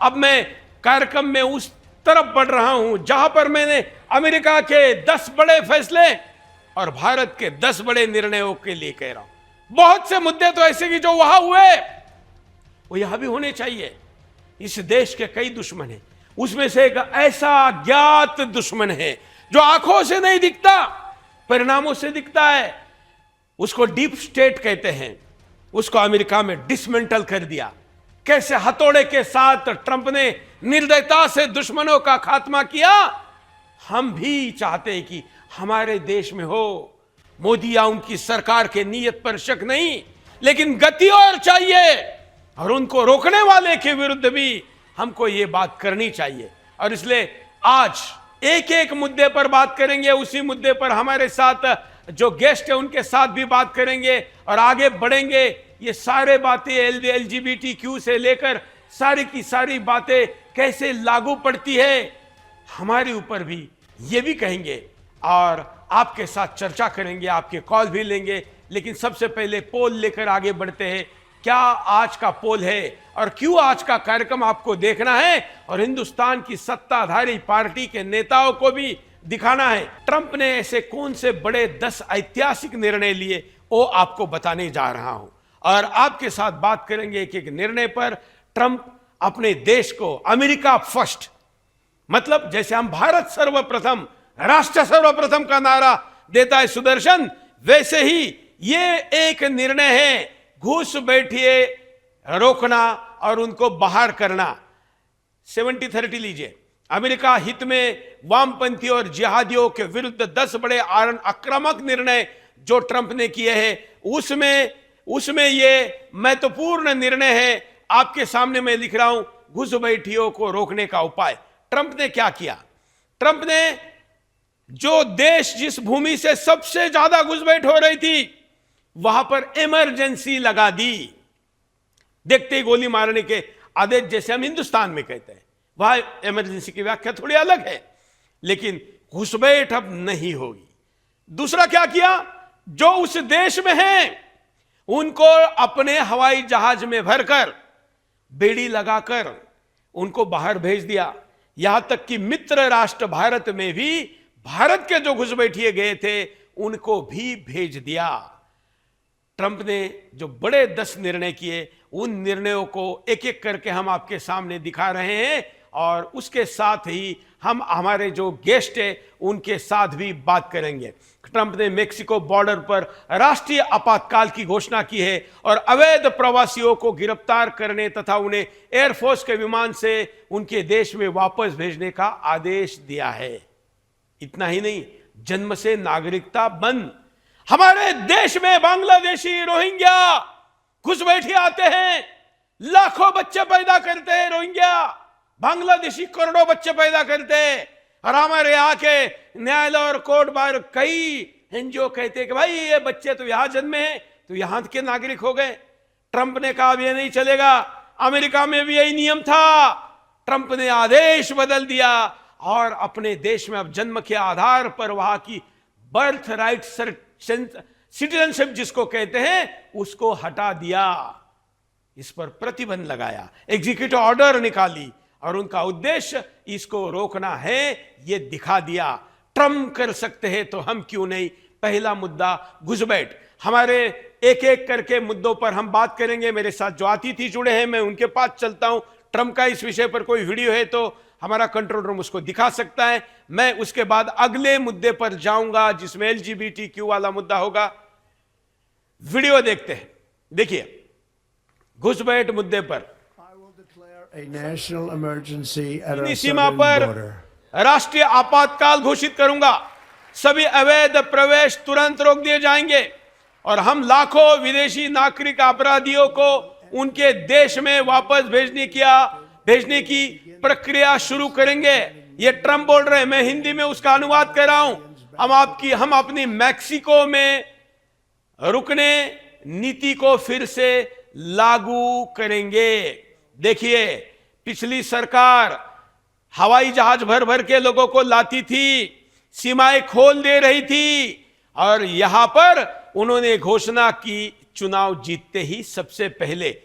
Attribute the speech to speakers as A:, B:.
A: अब मैं कार्यक्रम में उस तरफ बढ़ रहा हूं जहां पर मैंने अमेरिका के 10 बड़े फैसले और भारत के 10 बड़े निर्णयों के लिए कह रहा हूं। बहुत से मुद्दे तो ऐसे कि जो वहां हुए वो यहां भी होने चाहिए। इस देश के कई दुश्मन हैं, उसमें से एक ऐसा अज्ञात दुश्मन है जो आंखों से नहीं दिखता, परिणामों से दिखता है। उसको डीप स्टेट कहते हैं। उसको अमेरिका में डिसमेंटल कर दिया। कैसे हथौड़े के साथ ट्रंप ने निर्दयता से दुश्मनों का खात्मा किया, हम भी चाहते हैं कि हमारे देश में हो। मोदी या उनकी सरकार के नीयत पर शक नहीं, लेकिन गति और चाहिए, और उनको रोकने वाले के विरुद्ध भी हमको ये बात करनी चाहिए। और इसलिए आज एक एक मुद्दे पर बात करेंगे। उसी मुद्दे पर हमारे साथ जो गेस्ट है उनके साथ भी बात करेंगे और आगे बढ़ेंगे। ये सारे बातें LGBTQ से लेकर सारी की सारी बातें कैसे लागू पड़ती है हमारे ऊपर भी, ये भी कहेंगे और आपके साथ चर्चा करेंगे, आपके कॉल भी लेंगे। लेकिन सबसे पहले पोल लेकर आगे बढ़ते हैं। क्या आज का पोल है और क्यों आज का कार्यक्रम आपको देखना है और हिंदुस्तान की सत्ताधारी पार्टी के नेताओं को भी दिखाना है। ट्रंप ने ऐसे कौन से बड़े 10 ऐतिहासिक निर्णय लिए, वो आपको बताने जा रहा हूं और आपके साथ बात करेंगे एक एक निर्णय पर। ट्रंप अपने देश को अमेरिका फर्स्ट, मतलब जैसे हम भारत सर्वप्रथम, राष्ट्र सर्वप्रथम का नारा देता है सुदर्शन, वैसे ही ये एक निर्णय है घुस बैठिए रोकना और उनको बाहर करना। 70-30 लीजिए। अमेरिका हित में वामपंथी और जिहादियों के विरुद्ध 10 बड़े आक्रामक निर्णय जो ट्रंप ने किए हैं, उसमें ये महत्वपूर्ण निर्णय है। आपके सामने मैं लिख रहा हूं, घुसपैठियों को रोकने का उपाय। ट्रंप ने क्या किया? ट्रंप ने जो देश जिस भूमि से सबसे ज्यादा घुसपैठ हो रही थी वहां पर इमरजेंसी लगा दी। देखते ही गोली मारने के आदेश, जैसे हम हिंदुस्तान में कहते हैं, वहां इमरजेंसी की व्याख्या थोड़ी अलग है, लेकिन घुसपैठ अब नहीं होगी। दूसरा क्या किया? जो उस देश में हैं उनको अपने हवाई जहाज में भरकर बेड़ी लगाकर उनको बाहर भेज दिया। यहां तक कि मित्र राष्ट्र भारत में भी भारत के जो घुसपैठिए गए थे उनको भी भेज दिया। ट्रंप ने जो बड़े 10 निर्णय किए, उन निर्णयों को एक एक करके हम आपके सामने दिखा रहे हैं और उसके साथ ही हम हमारे जो गेस्ट है उनके साथ भी बात करेंगे। ट्रंप ने मेक्सिको बॉर्डर पर राष्ट्रीय आपातकाल की घोषणा की है और अवैध प्रवासियों को गिरफ्तार करने तथा उन्हें एयरफोर्स के विमान से उनके देश में वापस भेजने का आदेश दिया है। इतना ही नहीं, जन्म से नागरिकता बंद। हमारे देश में बांग्लादेशी, रोहिंग्या घुसपैठिए आते हैं, लाखों बच्चे पैदा करते हैं रोहिंग्या, बांग्लादेशी करोड़ों बच्चे पैदा करते हैं। और हमारे यहाँ के न्यायालय और कोर्ट बार कई एनजीओ कहते हैं कि भाई ये बच्चे तो यहां जन्मे हैं तो यहां के नागरिक हो गए। ट्रंप ने कहा अब ये नहीं चलेगा। अमेरिका में भी यही नियम था। ट्रंप ने आदेश बदल दिया और अपने देश में अब जन्म के आधार पर वहां की बर्थ राइट सिटीजनशिप जिसको कहते हैं उसको हटा दिया। इस पर प्रतिबंध लगाया, एग्जीक्यूटिव ऑर्डर निकाली और उनका उद्देश्य इसको रोकना है, ये दिखा दिया। ट्रंप कर सकते हैं तो हम क्यों नहीं। पहला मुद्दा घुसपैठ। हमारे एक एक करके मुद्दों पर हम बात करेंगे। मेरे साथ जो अतिथि जुड़े हैं मैं उनके पास चलता हूं। ट्रंप का इस विषय पर कोई वीडियो है तो हमारा कंट्रोल रूम उसको दिखा सकता है। मैं उसके बाद अगले मुद्दे पर जाऊंगा जिसमें LGBTQ वाला मुद्दा होगा। वीडियो देखते हैं। देखिए, घुसपैठ मुद्दे पर सीमा पर राष्ट्रीय आपातकाल घोषित करूंगा। सभी अवैध प्रवेश तुरंत रोक दिए जाएंगे और हम लाखों विदेशी नागरिक अपराधियों को उनके देश में वापस भेजने की प्रक्रिया शुरू करेंगे। ये ट्रंप बोल रहे हैं, मैं हिंदी में उसका अनुवाद कर रहा हूं। हम अपनी मैक्सिको में रुकने नीति को फिर से लागू करेंगे। देखिए, पिछली सरकार हवाई जहाज भर भर के लोगों को लाती थी, सीमाएं खोल दे रही थी और यहां पर उन्होंने घोषणा की चुनाव जीतते ही सबसे पहले